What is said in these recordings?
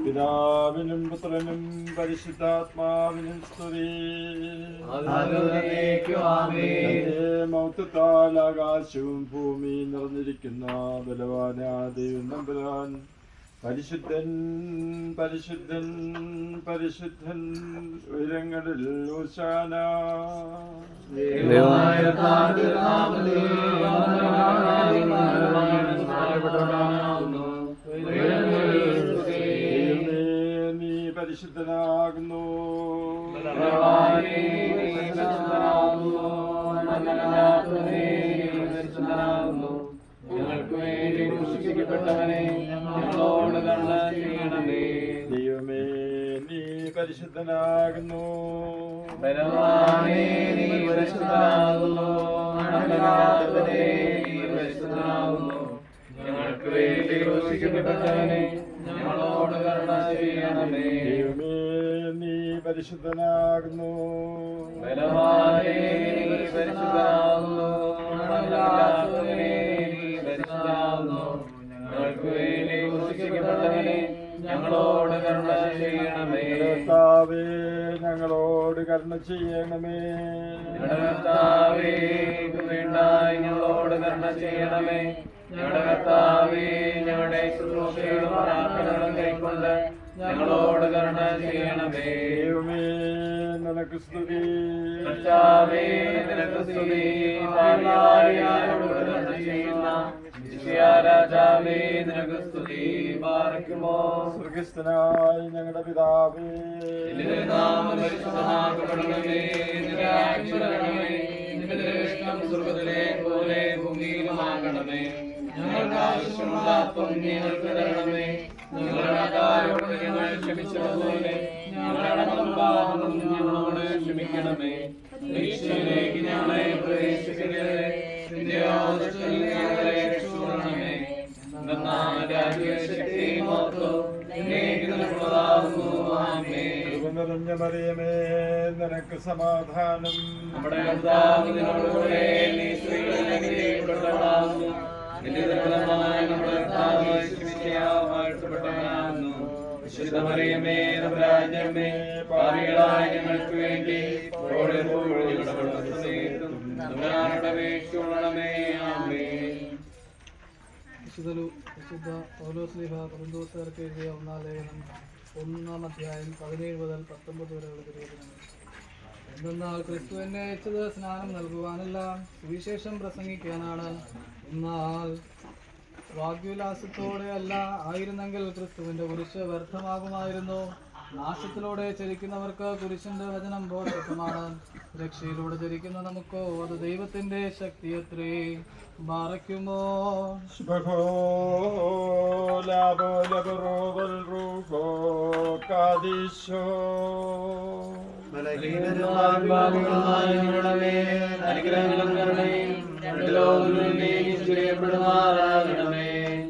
പിതാവിനും പുത്രനും പരിശുദ്ധാത്മാവിനും സ്തുതി. മൗത്തത്താൽ ആകാശവും ഭൂമിയും നിറഞ്ഞിരിക്കുന്ന ബലവാനായ ദൈവം തമ്പുരാൻ പരിശുദ്ധൻ പരിശുദ്ധൻ പരിശുദ്ധൻ ഉയരങ്ങളിൽ ഹോശാന. നീ പരിശുദ്ധനാകുന്നു. ഞങ്ങൾക്ക് വേണ്ടി ക്രൂശിക്കപ്പെട്ടവനെ ഞങ്ങളോട് കരുണ ചെയ്യണമേ. ദൈവമേ നീ പരിശുദ്ധനാകുന്നു. ബലവാനേ നീ പരിശുദ്ധനാകുന്നു. അനന്തനാഥനേ നീ പരിശുദ്ധനാകുന്നു. ഞങ്ങൾക്ക് വേണ്ടി ക്രൂശിക്കപ്പെട്ടവനെ ഞങ്ങളോട് കരുണ ചെയ്യണമേ. ദൈവമേ നീ പരിശുദ്ധനാകുന്നു. ബലവാനേ നീ പരിശുദ്ധനാകുന്നു. അനന്തനാഥനേ നീ പരിശുദ്ധനാകുന്നു. ഞങ്ങൾക്ക് വേണ്ടി ക്രൂശിക്കപ്പെട്ടവനെ ഞങ്ങളോട് കരുണ ചെയ്യണമേ. കർത്താവേ ഞങ്ങളോട് കരുണ ചെയ്യണമേ. കർത്താവേ വേണ്ടായി ഞങ്ങളോട് കരുണ ചെയ്യണമേ. ഞങ്ങളുടെ കർത്താവേ ഞങ്ങളുടെ ശുശ്രൂഷകളും പ്രാർത്ഥനകളും കൈക്കൊണ്ട് ഞങ്ങളോട് കരുണ ചെയ്യണമേ. ദൈവമേ നിനക്ക് സ്തുതി. കർത്താവേ നിനക്ക് സ്തുതി. പാപിയായോട് കരുണ ചെയ്യുന്ന രാജാവേ നിനക്ക് സ്തുതി. പാർക്കുമോ സ്വർഗ്ഗസ്ഥനായ ഞങ്ങളുടെ പിതാവേ, നിന്റെ നാമം പരിശുദ്ധമാക്കപ്പെടണമേ. നിന്റെ രാജ്യം വരണമേ. നിന്റെ തിരുവിഷ്ടം സ്വർഗ്ഗത്തിലെ പോലെ ഭൂമിയിലുമാകണമേ. ഞങ്ങൾക്ക് ആവശ്യമുള്ള അപ്പം ഞങ്ങൾക്ക് തരണമേ. ഞങ്ങളുടെ കടക്കാരോട് ഞങ്ങൾ ക്ഷമിച്ചതുപോലെ ഞങ്ങളുടെ പാപങ്ങളും ഞങ്ങളോട് ക്ഷമിക്കണമേ. പരീക്ഷയിലേക്ക് ഞങ്ങളെ പ്രവേശിക്കരുതേ. നിന്റെ ആവശ്യത്തിൽ ഞങ്ങളെ രക്ഷിക്കണമേ. രാജ്യശക്തിയും മഹത്വവും എന്നേക്കും നിനക്കുള്ളതാകുന്നു. ആമേൻ. കൃപ നിറഞ്ഞ മറിയമേ നിനക്ക് സമാധാനം. നമ്മുടെ കർത്താവ് നിന്നോടുകൂടെ നീ സ്ത്രീകളിൽ അനുഗ്രഹിക്കപ്പെട്ടവളാകുന്നു. നിന്റെ ഫലമായ നമ്മുടെ കർത്താവ് യേശുമിശിഹാ വാഴ്ത്തപ്പെട്ടവനാകുന്നു. വിശുദ്ധ മറിയമേ തമ്പുരാന്റെ അമ്മേ, പാപികളായ ഞങ്ങൾക്ക് വേണ്ടി ഇപ്പോഴും എപ്പോഴും ഞങ്ങളുടെ സമയത്തും തമ്പുരാനോട് അപേക്ഷിച്ചുകൊള്ളണമേ. ആമേൻ. വിശുദ്ധ പൗലോസ്ലീഹ കൊരിന്ത്യർക്ക് എഴുതിയ ഒന്നാം ലേഖനം 1-ാം അധ്യായം 17 മുതൽ 19 വരെയുള്ള തിരുവചനങ്ങൾ. എന്തെന്നാൽ ക്രിസ്തു എന്നെ അയച്ചത് സ്നാനം നൽകുവാനല്ല, സുവിശേഷം പ്രസംഗിക്കാനാണ്. എന്നാൽ വാഗ്വിലാസത്തോടെ അല്ല, ആയിരുന്നെങ്കിൽ ക്രിസ്തുവിന്റെ കുരിശ് വ്യർത്ഥമാകുമായിരുന്നു. നാശത്തിലൂടെ ചരിക്കുന്നവർക്ക് കുരിശിന്റെ വചനം ബോധമാണ്. രക്ഷയിലൂടെ ചരിക്കുന്ന നമുക്കോ അത് ദൈവത്തിന്റെ ശക്തിയത്രേ. ബാറയ്ക്കുമോ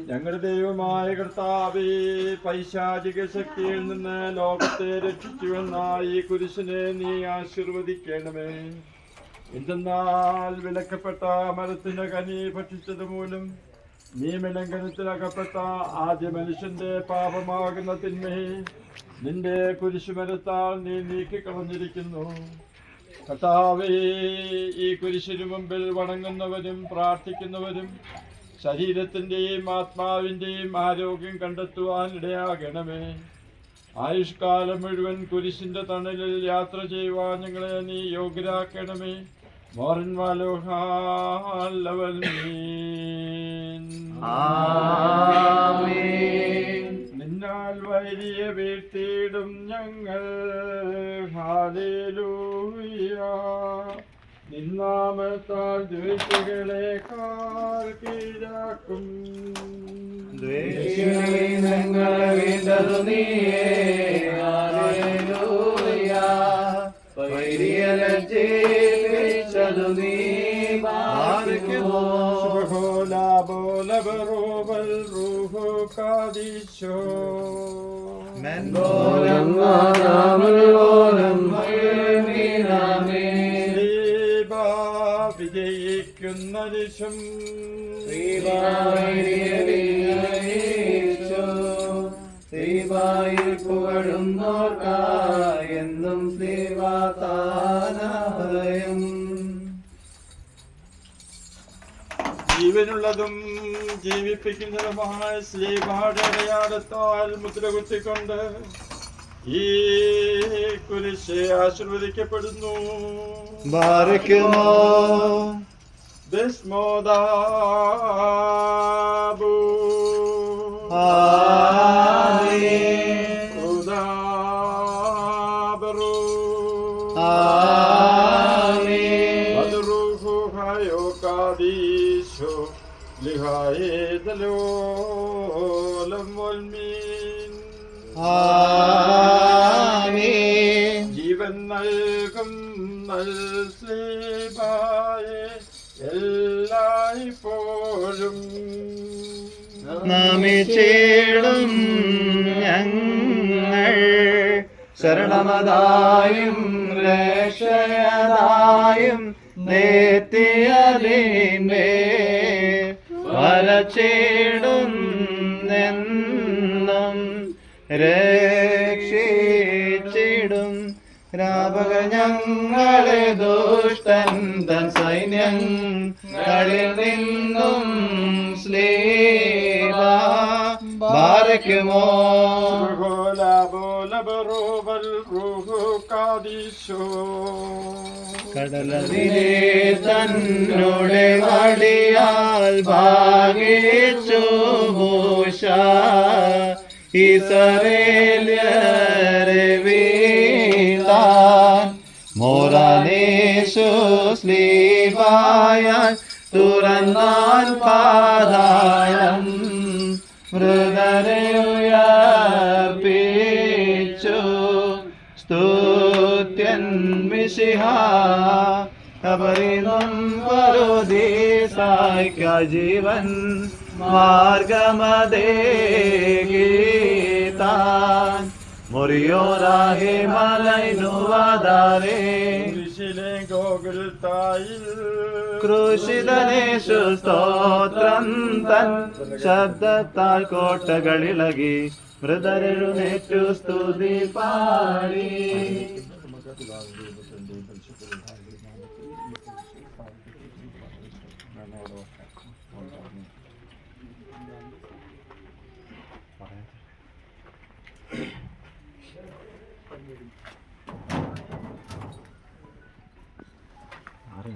ഞങ്ങളുടെ ദൈവമായ കർത്താവേ, പൈശാചിക ശക്തിയിൽ നിന്ന് ലോകത്തെ രക്ഷിച്ചുവെന്ന ഈ കുരിശിനെ നീ ആശീർവദിക്കണമേ. എന്തെന്നാൽ വിലക്കപ്പെട്ട മരത്തിന്റെ കനി ഭക്ഷിച്ചത് മൂലം നിയമലംഘനത്തിലകപ്പെട്ട ആദ്യ മനുഷ്യന്റെ പാപമാകുന്ന തിന്മയെ നിന്റെ കുരിശുമരത്താൽ നീ നീക്കിക്കളഞ്ഞിരിക്കുന്നു. കർത്താവേ, ഈ കുരിശിനു മുമ്പിൽ വണങ്ങുന്നവരും പ്രാർത്ഥിക്കുന്നവരും ശരീരത്തിൻ്റെയും ആത്മാവിൻ്റെയും ആരോഗ്യം കണ്ടെത്തുവാൻ ഇടയാകണമേ. ആയുഷ്കാലം മുഴുവൻ കുരിശിന്റെ തണലിൽ യാത്ര ചെയ്യുവാൻ ഞങ്ങളെ നീ യോഗ്യരാക്കണമേ. മോറൻ വാലോഹാലവൽ നിന്നാൽ വൈരിയ വീഴ്ത്തിയിടും ഞങ്ങൾ. ഹല്ലേലൂയ. നിന്നാമത്താൽ ദ്വേഷികളെ കാൽ കീഴാക്കും. ഞങ്ങളെ വീണ്ടതു നീയേ. ഹല്ലേലൂയ. വൈരിയലജ്ജിച്ചതു നീ. ബാറയ്ക്കുമോ ബോലബറോബൽ റൂഹു കാദിശോ. മെൻബോലം വാദാമുൽ ഓലം നൽകുന്നതിശം ശ്രീവായിൽ പുകഴുന്നോർക്കായെന്നും ശ്രീവാതാനഭയം ജീവനുള്ളതും ജീവിപ്പിക്കുന്നതുമായ ശ്രീഭാടെ അടയാളത്താൽ മുദ്ര കുത്തിക്കൊണ്ട് ഈ കുരിശ് ആശീർവദിക്കപ്പെടുന്നു. ബാരക്കുമോ ബിസ്മോദാബു ആമേൻ ഉദാബറു ആമേൻ ബദറുഹു ഹയോ കാദീശോ ലിഹായദലോലം വൽമീൻ ആമേൻ ജീവൻ നൽകും നൽസ്ലീബായെ എല്ലായ്പ്പോഴും നമിച്ചിടും ഞങ്ങൾ ശരണമതായും രക്ഷയതായും നേത്തിയതിന്മേ വരച്ചിടും എന്നും രക്ഷിച്ചിടും രാപക ഞങ്ങളെ ദുഷ്ടൻ തൻ സൈന്യങ്ങളിൽ നിന്നും സ്ലീബ ബാരക്കുമോ കടലതിനെ തന്നോടെ വടിയാൽ ഭാഗിച്ചു മൂശ ഇസ്രായേല്യരെ വീഴ്ത്താൻ മോറാനേശു സ്ലീബായാൽ തുറന്നാൻ പാതാളം മൃതരെ ഉയർപ്പിച്ചു സ്തുത്യൻ മിശിഹ കബറിലും പറുദീസായ്ക്ക ജീവൻ മാർഗമതേഗീതാൻ മുറിയോരാഹെ മലൈനുവാദാരേ ക്രൂശിതനേശു സ്തോത്രം തൻ ശബ്ദത്താൽ കോട്ടകളിളകി മൃതരെഴുന്നേറ്റു സ്തുതി പാടി ആറ്